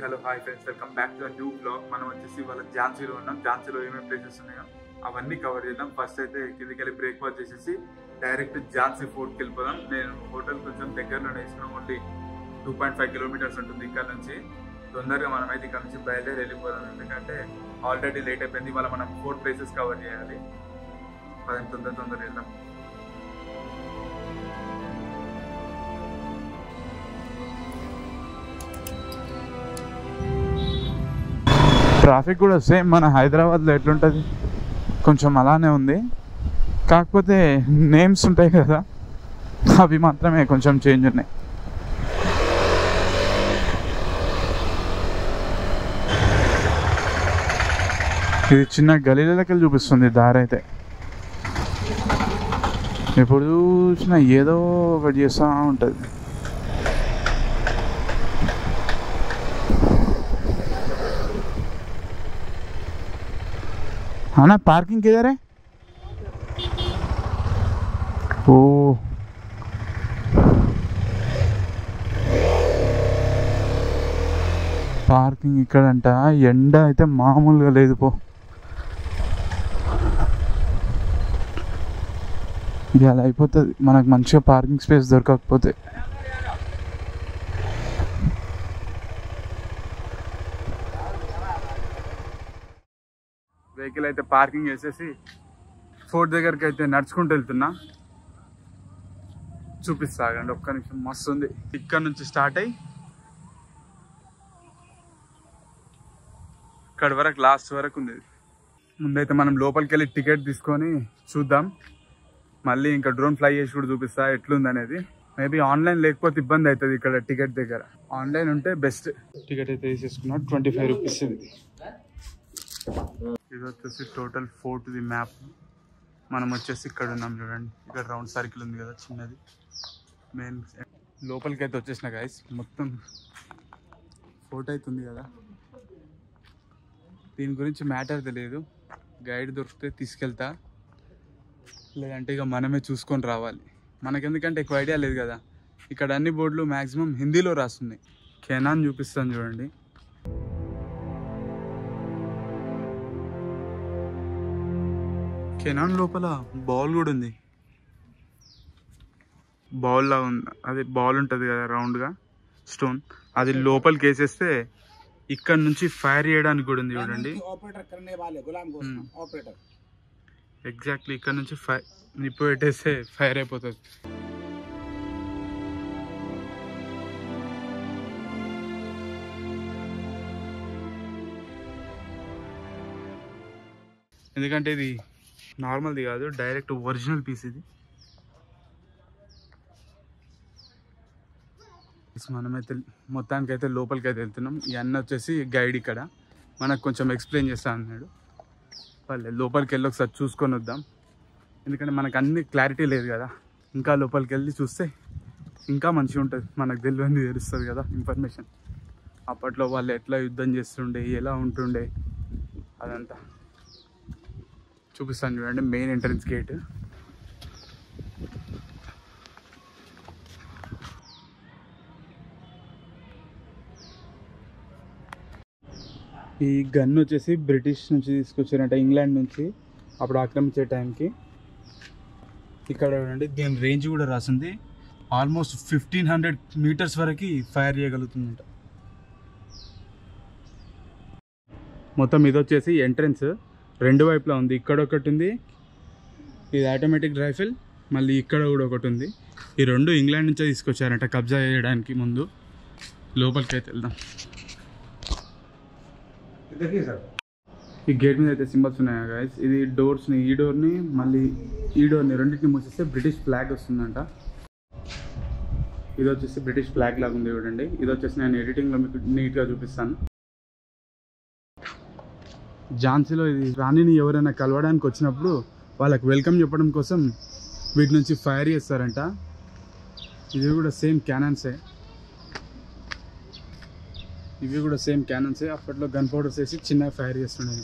Hello hi friends, welcome back to new blog. మనం వచ్చేసి వాళ్ళ ఝాన్సీలో ఉన్నాం. ఝాన్సీలో ఏమేమి ప్లేసెస్ ఉన్నాయో అవన్నీ కవర్ చేద్దాం. ఫస్ట్ అయితే కిందికి వెళ్ళి బ్రేక్ఫాస్ట్ చేసేసి డైరెక్ట్ ఝాన్సీ ఫోర్ట్కి వెళ్ళిపోదాం. నేను హోటల్ కొంచెం దగ్గరలోనే వేసుకున్నాం. ఓన్లీ 2.5 కిలోమీటర్స్ ఉంటుంది ఇక్కడ నుంచి. తొందరగా మనం అయితే ఇక్కడ నుంచి బయలుదేరి వెళ్ళిపోదాం, ఎందుకంటే ఆల్రెడీ లేట్ అయిపోయింది. ఇవాళ మనం 4 ప్లేసెస్ కవర్ చేయాలి. తొందరగా వెళ్దాం. ట్రాఫిక్ కూడా సేమ్ మన హైదరాబాద్లో ఎట్లుంటుంది కొంచెం అలానే ఉంది, కాకపోతే నేమ్స్ ఉంటాయి కదా, అవి మాత్రమే కొంచెం చేంజ్ ఉన్నాయి. ఇది చిన్న గలీలకి చూపిస్తుంది దారి అయితే. ఎప్పుడు చూసినా ఏదో ఒకటి చేస్తూ ఉంటుంది. हाँ ना, पार्किंग किधर है? ओ పార్కింగ్ ఇక్కడంట. ఎండ అయితే మామూలుగా లేదు పో. ఇది అలా అయిపోతుంది మనకు మంచిగా పార్కింగ్ స్పేస్ దొరకకపోతే. వెహికల్ అయితే పార్కింగ్ చేసేసి ఫోర్ట్ దగ్గరికి అయితే నడుచుకుంటూ వెళ్తున్నా. చూపిస్తాగండి ఒక్క నిమిషం. మస్తు ఉంది. ఇక్కడ నుంచి స్టార్ట్ అయ్యి ఇక్కడ వరకు లాస్ట్ వరకు ఉంది. ముందైతే మనం లోపలికి వెళ్ళి టికెట్ తీసుకొని చూద్దాం. మళ్ళీ ఇంకా డ్రోన్ ఫ్లై చేసి కూడా చూపిస్తా ఎట్లుంది అనేది. మేబీ ఆన్లైన్ లేకపోతే ఇబ్బంది అవుతుంది ఇక్కడ టికెట్ దగ్గర. ఆన్లైన్ ఉంటే బెస్ట్. టికెట్ అయితే తీసేసుకున్నా 25 రూపీస్. ఇది వచ్చేసి టోటల్ ఫోర్ట్ది మ్యాప్. మనం వచ్చేసి ఇక్కడ ఉన్నాం చూడండి. ఇక్కడ రౌండ్ సర్కిల్ ఉంది కదా చిన్నది. మెయిన్ లోపలికి అయితే వచ్చేసిన గైస్. మొత్తం ఫోర్ట్ అవుతుంది కదా. దీని గురించి మ్యాటర్ తెలియదు. గైడ్ దొరికితే తీసుకెళ్తా, లేదంటే ఇక మనమే చూసుకొని రావాలి. మనకెందుకంటే ఎక్కువ ఐడియా లేదు కదా. ఇక్కడ అన్ని బోర్డులు మ్యాక్సిమం హిందీలో రాస్తున్నాయి. కెనాన్ చూపిస్తాను చూడండి. కెనాన్ లోపల బాల్ కూడా ఉంది. బాల్ లా ఉంది. అది బాల్ ఉంటుంది కదా రౌండ్గా స్టోన్, అది లోపలికి వేసేస్తే ఇక్కడ నుంచి ఫైర్ చేయడానికి కూడా ఉంది చూడండి. ఎగ్జాక్ట్లీ ఇక్కడ నుంచి నిప్పు పెట్టేస్తే ఫైర్ అయిపోతుంది. ఎందుకంటే ఇది నార్మల్ది కాదు, డైరెక్ట్ ఒరిజినల్ పీస్ ఇది. మనమైతే మొత్తానికైతే లోపలికి అయితే వెళ్తున్నాం. ఈ అన్న వచ్చేసి గైడ్ ఇక్కడ మనకు కొంచెం ఎక్స్ప్లెయిన్ చేస్తా అన్నాడు. వాళ్ళే లోపలికి వెళ్ళి ఒకసారి చూసుకొని వద్దాం, ఎందుకంటే మనకు అన్ని క్లారిటీ లేదు కదా. ఇంకా లోపలికి వెళ్ళి చూస్తే ఇంకా మంచిగా ఉంటుంది. మనకు తెలియని తెలుస్తుంది కదా ఇన్ఫర్మేషన్. అప్పట్లో వాళ్ళు ఎట్లా యుద్ధం చేస్తుండే, ఎలా ఉంటుండే, అదంతా చూపిస్తాను చూడండి. Main entrance gate. ఈ గన్ వచ్చేసి బ్రిటిష్ నుంచి తీసుకొచ్చారంట, ఇంగ్లాండ్ నుంచి. అప్పుడు ఆక్రమించే టైంకి. ఇక్కడ చూడండి దీని రేంజ్ కూడా రాసింది. ఆల్మోస్ట్ 1500 మీటర్స్ వరకు ఫైర్ చేయగలుగుతుందంట. మొత్తం ఇది వచ్చేసి ఎంట్రన్స్. రెండు వైపులా ఉంది. ఇక్కడ ఒకటి ఉంది, ఇది ఆటోమేటిక్ రైఫిల్. మళ్ళీ ఇక్కడ కూడా ఒకటి ఉంది. ఈ రెండు ఇంగ్లాండ్ నుంచే తీసుకొచ్చారంట కబ్జా చేయడానికి ముందు. లోపలికి అయితే వెళ్దాం. ఈ గేట్ మీద అయితే సింబల్స్ ఉన్నాయి గైస్. ఇది డోర్స్ని, ఈ డోర్ని మళ్ళీ ఈ డోర్ని రెండింటిని మూసేస్తే బ్రిటిష్ ఫ్లాగ్ వస్తుందంట. ఇది వచ్చేసి బ్రిటిష్ ఫ్లాగ్ లాగా ఉంది చూడండి. ఇది వచ్చేసి నేను ఎడిటింగ్లో మీకు నీట్గా చూపిస్తాను. ఝాన్సీలో ఇది రాణిని ఎవరైనా కలవడానికి వచ్చినప్పుడు వాళ్ళకి వెల్కమ్ చెప్పడం కోసం వీటి నుంచి ఫైర్ చేస్తారంట. ఇది కూడా సేమ్ క్యానన్సే. ఇవి కూడా సేమ్ క్యానన్సే. అప్పట్లో గన్ పౌడర్స్ వేసి చిన్నగా ఫైర్ చేస్తుండే.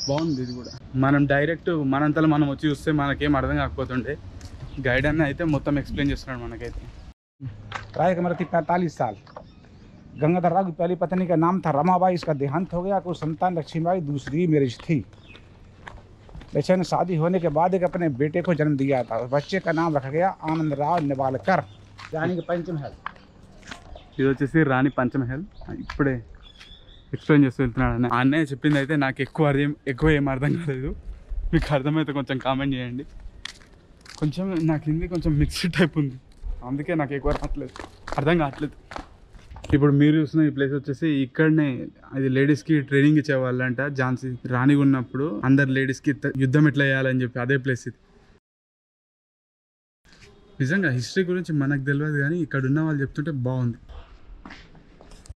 బాగుంది ఇది కూడా. మనం డైరెక్ట్ మనంతలో మనం వచ్చి చూస్తే మనకేం అర్థం కాకపోతుండే. గైడ్ అన్న అయితే మొత్తం ఎక్స్ప్లెయిన్ చేస్తున్నాడు మనకైతే. ट्राई कैमरा थी 45 साल गंगाधर राव की पहली पत्नी का नाम था रमाबाई, इसका देहांत हो गया। कुछ संतान लक्ष्मीबाई दूसरी मैरिज थी। बेचारे ने शादी होने के बाद एक अपने बेटे को जन्म दिया था। उस बच्चे का नाम रखा गया आनंद राव निवालकर। रानी के पंचमहल, ఇది వచ్చేసి రాణి పంచమహల్. ఇప్పుడే ఎక్స్ప్లెయిన్ చేస్తూ వెళ్తున్నాడు. అన్నయ్య చెప్పింది అయితే నాకు ఎక్కువ ఏం అర్థం కాలేదు. మీకు అర్థమైతే కొంచెం కామెంట్ చేయండి. కొంచెం నాకు హిందీ కొంచెం మిక్స్డ్ టైప్ ఉంది, అందుకే నాకు ఎక్కువ అర్థం కావట్లేదు. ఇప్పుడు మీరు చూసిన ఈ ప్లేస్ వచ్చేసి ఇక్కడనే అది లేడీస్కి ట్రైనింగ్ ఇచ్చేవాళ్ళంట. ఝాన్సీ రాణి ఉన్నప్పుడు అందరు లేడీస్కి యుద్ధం ఎట్లా చేయాలని చెప్పి అదే ప్లేస్ ఇది. నిజంగా హిస్టరీ గురించి మనకు తెలియదు, కానీ ఇక్కడ ఉన్న వాళ్ళు చెప్తుంటే బాగుంది.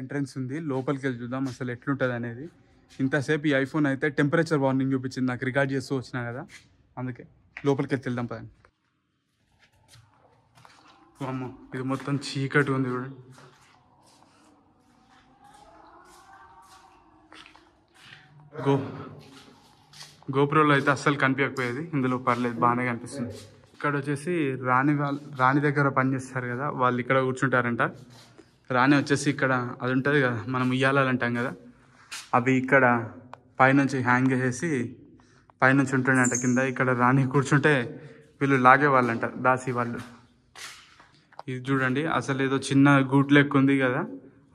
ఎంట్రన్స్ ఉంది, లోపలికి వెళ్ళి చూద్దాం అసలు ఎట్లుంటుంది అనేది. ఇంతసేపు ఈ ఐఫోన్ అయితే టెంపరేచర్ వార్నింగ్ చూపించింది నాకు, రికార్డ్ చేస్తూ వచ్చినా కదా, అందుకే లోపలికి వెళ్ళి వెళ్దాం పదండి. అమ్మ ఇది మొత్తం చీకటి ఉంది చూడండి. గోపురంలో అయితే అస్సలు కనిపించకపోయేది, ఇందులో పర్లేదు బాగానే కనిపిస్తుంది. ఇక్కడ వచ్చేసి రాణి దగ్గర పనిచేస్తారు కదా, వాళ్ళు ఇక్కడ కూర్చుంటారంట. రాణి వచ్చేసి ఇక్కడ అది ఉంటుంది కదా మనం ఉయ్యాలాలు అంటాం కదా, అవి ఇక్కడ పైనుంచి హ్యాంగ్ చేసేసి పైనుంచి ఉంటుండంట కింద. ఇక్కడ రాణి కూర్చుంటే వీళ్ళు లాగేవాళ్ళంట, దాసి వాళ్ళు. ఇది చూడండి అసలు ఏదో చిన్న గూట్ లెక్క ఉంది కదా,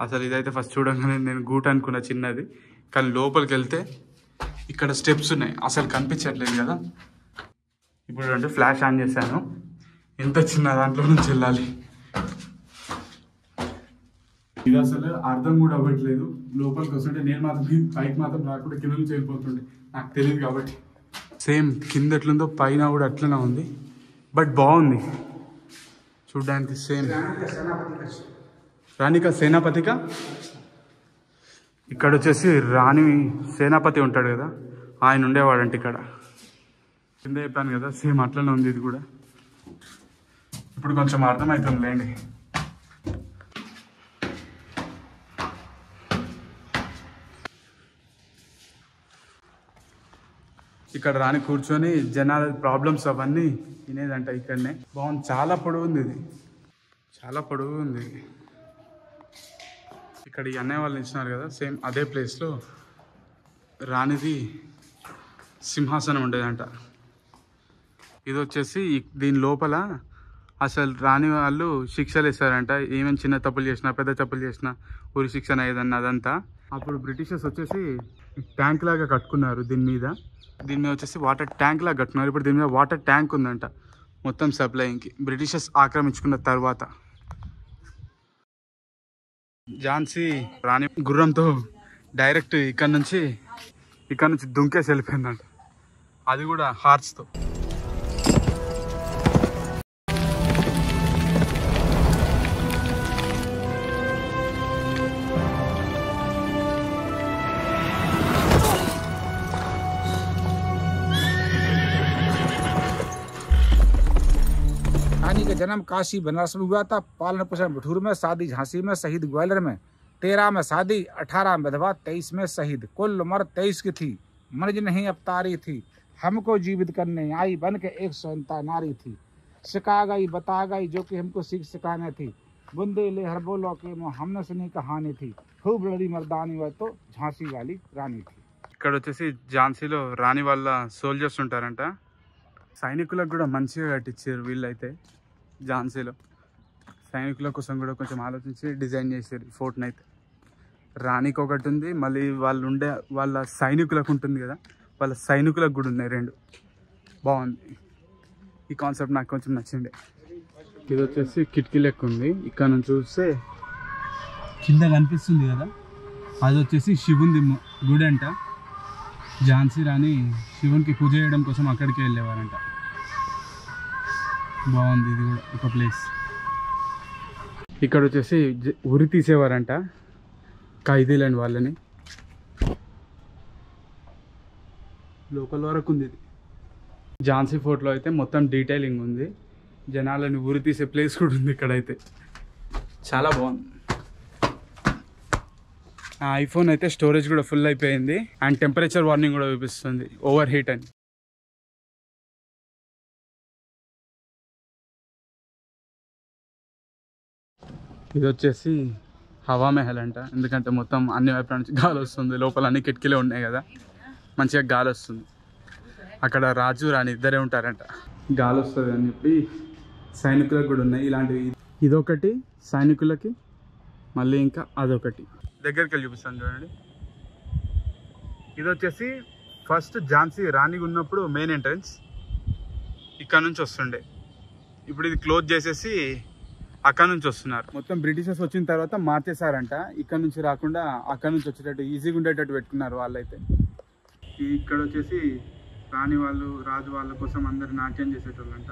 అసలు ఇదైతే ఫస్ట్ చూడంగానే నేను గూట్ అనుకున్న చిన్నది, కానీ లోపలికి వెళ్తే ఇక్కడ స్టెప్స్ ఉన్నాయి, అసలు కనిపించట్లేదు కదా. ఇప్పుడు అంటే ఫ్లాష్ ఆన్ చేశాను, ఎంత చిన్న దాంట్లో నుంచి వెళ్ళాలి. ఇది అసలు అర్థం కూడా అవ్వట్లేదు. లోపలికి వస్తుంటే నేను మాత్రం పైకి మాత్రం రాకుండా కింద నుంచి వెళ్ళిపోతుండే, నాకు తెలియదు కాబట్టి. సేమ్ కింద ఎట్లుందో పైన కూడా అట్లనే ఉంది, బట్ బాగుంది చూడ్డానికి. సేమ్ రాణిక సేనాపతిక. ఇక్కడ వచ్చేసి రాణి సేనాపతి ఉంటాడు కదా, ఆయన ఉండేవాడంటే ఇక్కడ. కింద చెప్పాను కదా సేమ్ అట్లనే ఉంది ఇది కూడా. ఇప్పుడు కొంచెం అర్థమవుతుంది లేండి. ఇక్కడ రాణి కూర్చొని జనాల ప్రాబ్లమ్స్ అవన్నీ వినేదంట ఇక్కడనే. బాగుంది, చాలా పొడవు ఉంది ఇది, చాలా పొడవు ఉంది. ఇక్కడ ఈ అన్నయ్య వాళ్ళు ఇచ్చినారు కదా, సేమ్ అదే ప్లేస్లో రాణిది సింహాసనం ఉండేదంట. ఇది వచ్చేసి దీని లోపల అసలు రాణి వాళ్ళు శిక్షలు ఇస్తారంట, ఏమేమి చిన్న తప్పులు చేసినా పెద్ద తప్పులు చేసినా ఊరి శిక్షణ ఏదన్నా అదంతా. అప్పుడు బ్రిటిషర్స్ వచ్చేసి ట్యాంక్ లాగా కట్టుకున్నారు దీని మీద వచ్చేసి వాటర్ ట్యాంక్ లాగా కట్టుకున్నారు. ఇప్పుడు దీని మీద వాటర్ ట్యాంక్ ఉందంట మొత్తం సప్లైయింగ్కి, బ్రిటిషర్స్ ఆక్రమించుకున్న తర్వాత. ఝాన్సీ రాణి గుర్రంతో డైరెక్ట్ ఇక్కడ నుంచి దుంకేసి వెళ్ళిపోయిందంట, అది కూడా హార్స్తో. रानी का जन्म काशी बनारस में हुआ था। पालन पोषण भटूर में, शादी झांसी में, शहीद ग्वालियर में। 13 में शादी, 18 में विधवा, 23 में शहीद। कुल उम्र 23 की थी, मर्ज नहीं अब तारी थी। हमको जीवित करने आई बन के 100 नारी थी। सिखा गई बता गई जो कि हमको सीख सिखाने थी। बुंदे ले हर बोलो के हमने सुनी कहानी थी। खूब लड़ी मर्दानी वह तो झांसी वाली रानी थी। ఇక్కడ వచ్చేసి ఝాన్సీలో రాణి వాళ్ళ సోల్జర్స్ ఉంటారంట. సైనికులకు కూడా మంచిగా కట్టించారు వీళ్ళైతే. ఝాన్సీలో సైనికుల కోసం కూడా కొంచెం ఆలోచించి డిజైన్ చేశారు ఈ ఫోర్ట్ని అయితే. రాణికి ఒకటి ఉంది, మళ్ళీ వాళ్ళ సైనికులకు ఉంటుంది కదా, వాళ్ళ సైనికులకు కూడా ఉన్నాయి రెండు. బాగుంది ఈ కాన్సెప్ట్, నాకు కొంచెం నచ్చింది. ఇది వచ్చేసి కిటికీ లెక్క ఉంది, ఇక్కడ నుంచి చూస్తే కింద కనిపిస్తుంది కదా, అది వచ్చేసి శివుంది గుడి అంట. ఝాన్సీ రాణి శివునికి పూజ చేయడం కోసం అక్కడికి వెళ్ళేవారంట. బాగుంది ఇది కూడా ఒక ప్లేస్. ఇక్కడ వచ్చేసి ఉరి తీసేవారంట ఖైదీలని వాళ్ళని. లోపల వరకు ఉంది ఇది. ఝాన్సీ ఫోర్ట్లో అయితే మొత్తం డీటెయిలింగ్ ఉంది, జనాలని ఉరి తీసే ప్లేస్ కూడా ఉంది ఇక్కడైతే. చాలా బాగుంది. ఆ ఐఫోన్ అయితే స్టోరేజ్ కూడా ఫుల్ అయిపోయింది, అండ్ టెంపరేచర్ వార్నింగ్ కూడా చూపిస్తుంది ఓవర్ హీట్ అని. ఇది వచ్చేసి హవా మెహల్ అంట, ఎందుకంటే మొత్తం అన్ని వైపుల నుంచి గాలి వస్తుంది, లోపల అన్ని కిటికీలే ఉన్నాయి కదా, మంచిగా గాలి వస్తుంది. అక్కడ రాజు రాణి ఇద్దరే ఉంటారంట, గాలి వస్తుంది అని చెప్పి సైనికులకు కూడా ఉన్నాయి ఇలాంటివి. ఇదొకటి సైనికులకి, మళ్ళీ ఇంకా అదొకటి. దగ్గరికి వెళ్ళి చూపిస్తాను చూడండి. ఇది వచ్చేసి ఫస్ట్ ఝాన్సీ రాణిగా ఉన్నప్పుడు మెయిన్ ఎంట్రన్స్, ఇక్కడ నుంచి వస్తుండే. ఇప్పుడు ఇది క్లోజ్ చేసేసి అక్కడ నుంచి వస్తున్నారు. మొత్తం బ్రిటిషర్స్ వచ్చిన తర్వాత మార్చేశారంట, ఇక్కడ నుంచి రాకుండా అక్కడ నుంచి వచ్చేటట్టు ఈజీగా ఉండేటట్టు పెట్టుకున్నారు వాళ్ళైతే. ఇక్కడ వచ్చేసి రాణి వాళ్ళు రాజు వాళ్ళ కోసం అందరు నాట్యం చేసేటోళ్ళంట.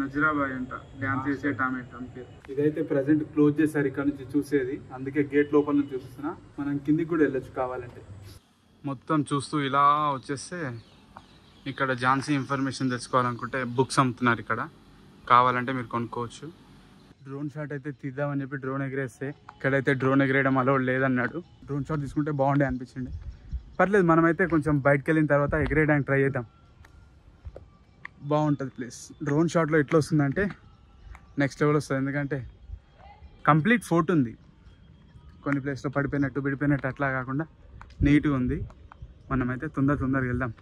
నజరాబాయ్ అంట, డ్యాన్స్ చేసే ఆమె. ఇదైతే ప్రజెంట్ క్లోజ్ చేశారు ఇక్కడ నుంచి చూసేది, అందుకే గేట్ లోపల నుంచి చూస్తున్నా. మనం కిందికి కూడా వెళ్ళొచ్చు కావాలంటే. మొత్తం చూస్తూ ఇలా వచ్చేస్తే ఇక్కడ ఝాన్సీ ఇన్ఫర్మేషన్ తెలుసుకోవాలనుకుంటే బుక్స్ అమ్ముతున్నారు ఇక్కడ, కావాలంటే మీరు కొనుక్కోవచ్చు. డ్రోన్ షాట్ అయితే తీద్దామని చెప్పి డ్రోన్ ఎగిరేస్తే ఇక్కడైతే డ్రోన్ ఎగిరేయడం అలౌడ్ లేదన్నాడు. డ్రోన్ షాట్ తీసుకుంటే బాగుండే అనిపించింది. పర్లేదు, మనమైతే కొంచెం బయటకు వెళ్ళిన తర్వాత ఎగిరేయడానికి ట్రై చేద్దాం, బాగుంటుంది ప్లేస్. డ్రోన్ షాట్లో ఎట్లా వస్తుందంటే నెక్స్ట్ లెవెల్ వస్తుంది, ఎందుకంటే కంప్లీట్ ఫోర్ట్ ఉంది. కొన్ని ప్లేస్లో విడిపోయినట్టు అట్లా కాకుండా నీట్గా ఉంది. మనమైతే తొందరగా వెళ్దాం.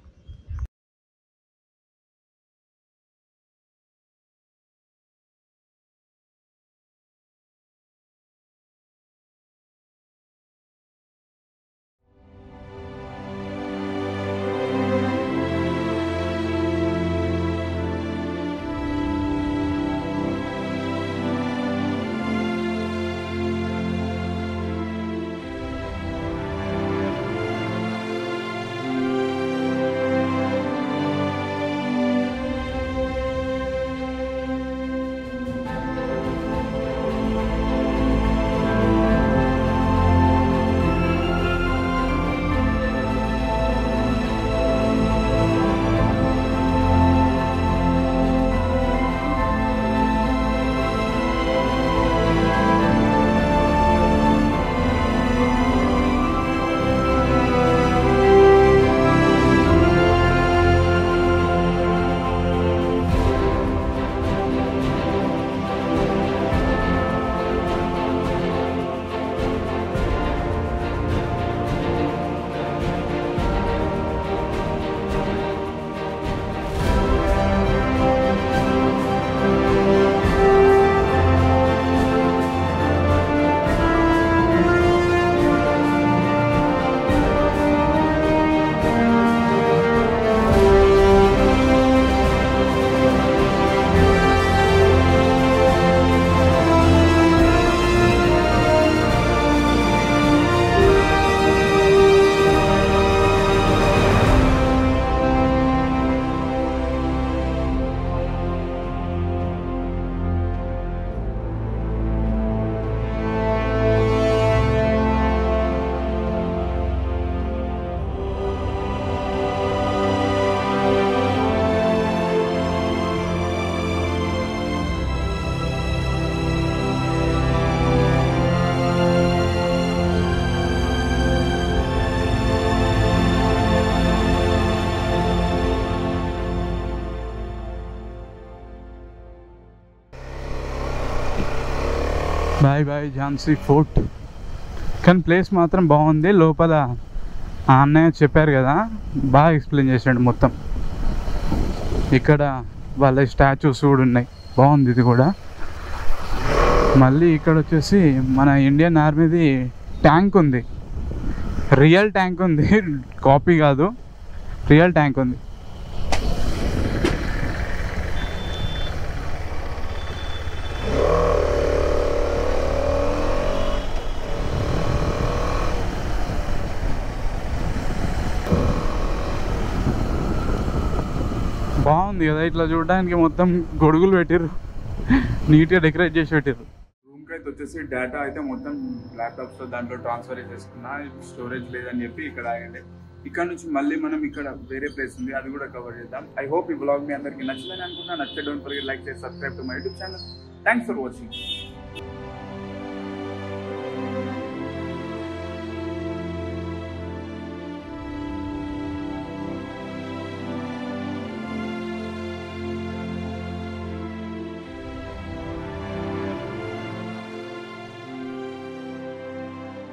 Bye Jhansi fort. కానీ ప్లేస్ మాత్రం బాగుంది. లోపల ఆ అన్నయ్య చెప్పారు కదా, బాగా ఎక్స్ప్లెయిన్ చేసాడు మొత్తం. ఇక్కడ వాళ్ళ స్టాచ్యూస్ కూడా ఉన్నాయి, బాగుంది ఇది కూడా. మళ్ళీ ఇక్కడ వచ్చేసి మన ఇండియన్ ఆర్మీది ట్యాంక్ ఉంది, రియల్ ట్యాంక్ ఉంది, కాపీ కాదు, రియల్ ట్యాంక్ ఉంది. బాగుంది కదా, ఇట్లా చూడడానికి మొత్తం గొడుగులు పెట్టారు, నీట్గా డెకరేట్ చేసి పెట్టారు. రూమ్కి అయితే వచ్చేసి డేటా అయితే మొత్తం ల్యాప్టాప్స్లో దాంట్లో ట్రాన్స్ఫర్ చేసుకున్నా, స్టోరేజ్ లేదని చెప్పి ఇక్కడ ఆగండి. ఇక్కడ నుంచి మళ్ళీ మనం ఇక్కడ వేరే ప్లేస్ ఉంది, అది కూడా కవర్ చేద్దాం. ఐ హోప్ ఈ బ్లాగ్ మీ అందరికి నచ్చిందని అనుకుంటున్నా. నచ్చితే డోంట్ ఫర్గెట్ లైక్ చేసి subscribe to my YouTube channel. Thanks for watching.